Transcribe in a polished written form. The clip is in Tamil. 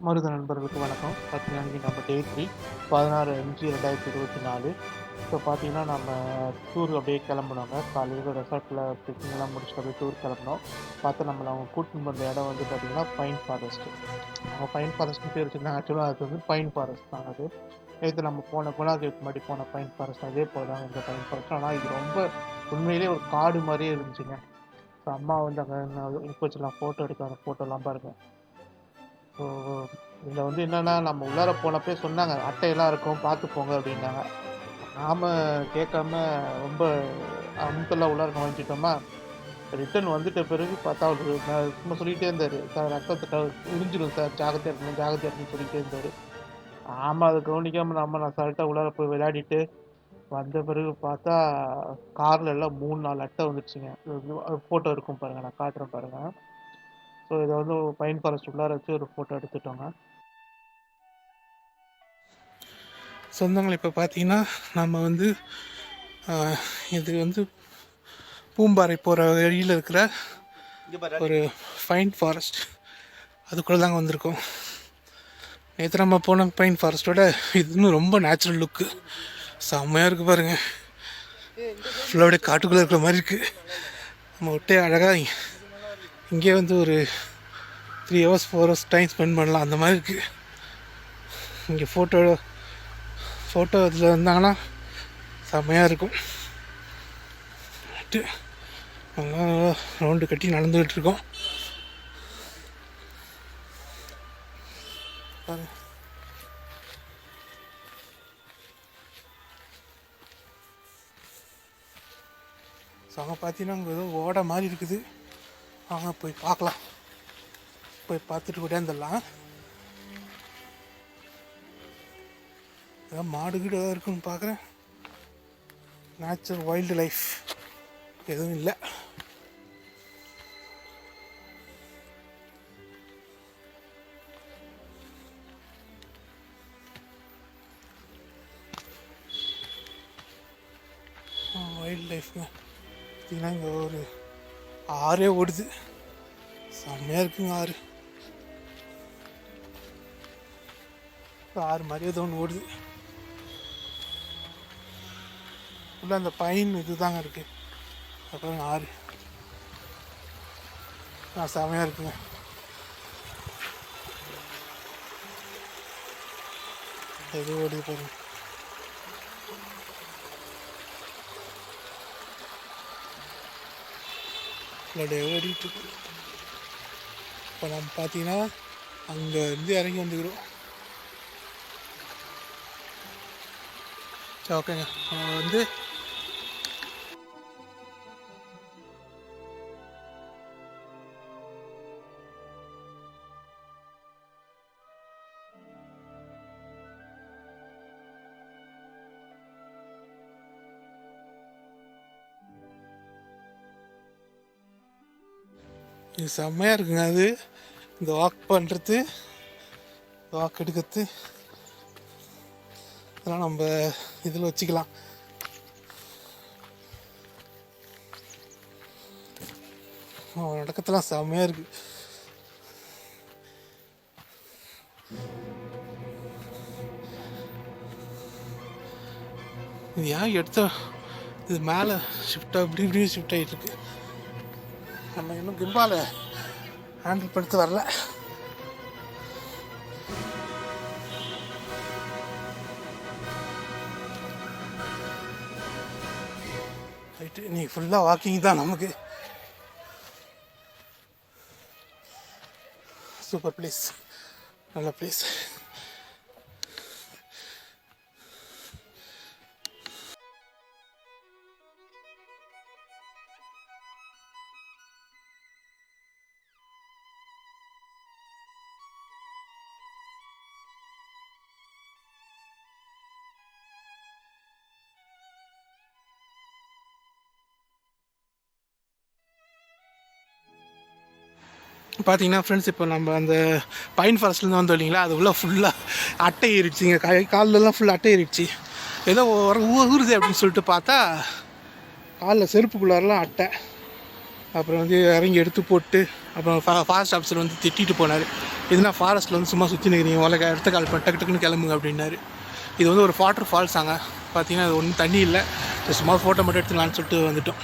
மருத நண்பர்களுக்கு வணக்கம். பார்த்தீங்கன்னா, இன்னைக்கு நம்ம டே 3 16/5/2024. இப்போ பார்த்தீங்கன்னா, நம்ம டூர் அப்படியே கிளம்புனோங்க. காலையில ரெசார்ட்டில் பிக்கிங்லாம் முடிச்சுட்டு அப்படியே டூர் கிளம்புனோம். பார்த்தா நம்மள அவங்க கூட்டின்னு போன இடம் வந்து பார்த்தீங்கன்னா, பைன் ஃபாரஸ்ட். அவங்க பைன் ஃபாரஸ்ட்னு பேர் வச்சிருந்தாங்க. ஆக்சுவலாக அது வந்து பைன் ஃபாரஸ்ட் தான் அது. நேத்து நம்ம போன குணாகேவுக்கு முன்னாடி போன பைன் ஃபாரஸ்ட் அதே போல தான் இந்த பைன் ஃபாரஸ்ட். ஆனா இது ரொம்ப உண்மையிலேயே ஒரு காடு மாரியே இருந்துச்சுங்க. அம்மா வந்து அங்க நிக்க வச்சு நான் ஃபோட்டோ எடுத்தேன். அந்த ஃபோட்டோலாம் பாருங்க. ஸோ இதில் வந்து என்னன்னா, நம்ம உள்ளார போனப்பயே சொன்னாங்க, "அட்டையெல்லாம் இருக்கும் பார்த்து போங்க" அப்படின்னாங்க. நாம கேட்காம ரொம்ப அமுத்தெல்லாம் உள்ளார நுழைஞ்சிட்டோமா, ரிட்டர்ன் வந்துட்ட பிறகு பார்த்தா அவரு சும்மா சொல்லிட்டே இருந்தாரு, "சார் ரத்தத்த உறிஞ்சிரும் சார், ஜாக்கிரதையா இருக்கணும், ஜாக்கிரதையா இருக்கணும்னு" சொல்லிட்டே இருந்தாரு. ஆமா, அத கவனிக்காம நம்ம அசால்ட்டா உள்ளார போய் விளையாடிட்டு, வந்த பிறகு பார்த்தா கார்ல எல்லாம் 3, 4 அட்டை வந்துருச்சுங்க. ஃபோட்டோ இருக்கும் பாருங்க, நான் காட்டுறேன் பாருங்க. ஸோ இத வந்து பைன் ஃபாரஸ்ட் உள்ளார வச்சு ஒரு ஃபோட்டோ எடுத்துட்டோங்க. சொந்தங்கள் இப்போ பார்த்தீங்கன்னா, நம்ம வந்து இது வந்து பூம்பாறை போகிற வழியில் இருக்கிற ஒரு ஃபைன் ஃபாரஸ்ட் அதுக்குள்ளே தாங்க வந்திருக்கோம். நேற்று நம்ம போன பைன் ஃபாரஸ்ட்டோட இது இன்னும் ரொம்ப நேச்சுரல் லுக்கு செம்மையாக இருக்குது பாருங்கள். ஃபுல்லாக அப்படியே காட்டுக்குள்ளே இருக்கிற மாதிரி இருக்குது. நம்ம விட்டே அழகாக இங்கே வந்து ஒரு 3 hours 4 hours டைம் ஸ்பெண்ட் பண்ணலாம் அந்த மாதிரி இருக்குது. இங்கே ஃபோட்டோ இதில் வந்தாங்கன்னா செம்மையாக இருக்கும். ரவுண்டு கட்டி நடந்துகிட்டு இருக்கோம். ஸோ அங்கே பார்த்தீங்கன்னா அங்கே ஏதோ ஓடை மாதிரி இருக்குது. வாங்க போய் பார்க்கலாம். போய் பார்த்துட்டு கூட வந்துடலாம். ஏதாவது மாடு கீடு ஏதாவது இருக்குன்னு பார்க்குறேன். நேச்சுரல் வைல்டு லைஃப் எதுவும் இல்லை. வைல்டு லைஃப்ங்க பார்த்தீங்கன்னா இங்கே ஒரு ஆறே ஓடுது. செம்மையாக இருக்குங்க ஆறு. ஆறு மாதிரி ஏதோ ஒன்று ஓடுது. உள்ள அந்த பைன் இது தாங்க இருக்குது. அப்புறம் ஆறு செம்மையாக இருக்குங்க. எது ஓடுது பாருங்க. ஓடிட்டு இருக்கு. இப்போ நம்ம பார்த்தீங்கன்னா அங்கேருந்து இறங்கி வந்துக்கிறோம். சரி, ஓகேங்க. வந்து இது செம்மையாக இருக்குங்க. அது இந்த வாக் பண்ணுறது, வாக் எடுக்கிறது இதெல்லாம் நம்ம இதில் வச்சுக்கலாம். நடக்கத்தெல்லாம் செம்மையாக இருக்குது. இது ஏன் எடுத்த இது மேலே ஷிஃப்ட் அப்படி இப்படி ஷிஃப்ட் ஆகிட்டு இருக்கு. நம்ம இன்னும் கிம்பால ஹேண்டில் பண்ணிட்டு வரல. ரைட்டு, இன்னைக்கு ஃபுல்லாக வாக்கிங் தான் நமக்கு. சூப்பர் பிளேஸ், நல்ல பிளேஸ். பார்த்தீங்கன்னா ஃப்ரெண்ட்ஸ், இப்போ நம்ம அந்த பைன் ஃபாரஸ்ட்லேருந்து வந்தோம் இல்லைங்களா, அது உள்ள ஃபுல்லாக அட்டை ஏறிடுச்சிங்க. காலெலாம் ஃபுல்லாக அட்டை ஏறிடுச்சு. ஏதோ ஊறுது அப்படின்னு சொல்லிட்டு பார்த்தா காலில் செருப்புக்குள்ளாரெலாம் அட்டை. அப்புறம் வந்து இறங்கி எடுத்து போட்டு அப்புறம் ஃபாரஸ்ட் ஆஃபீஸர் வந்து திட்டிட்டு போனார். இதுனா ஃபாரஸ்ட்டில் வந்து சும்மா சுற்றி நிற்கிறீங்க, உலக இடத்த கால் பண்ண டக்கு டக்குன்னு கிளம்புங்க அப்படின்னாரு. இது வந்து ஒரு வாட்டர் ஃபால்ஸ் அங்கே பார்த்தீங்கன்னா அது ஒன்றும் தண்ணி இல்லை, சும்மா ஃபோட்டோ மட்டும் எடுத்துக்கலான்னு சொல்லிட்டு வந்துட்டோம்.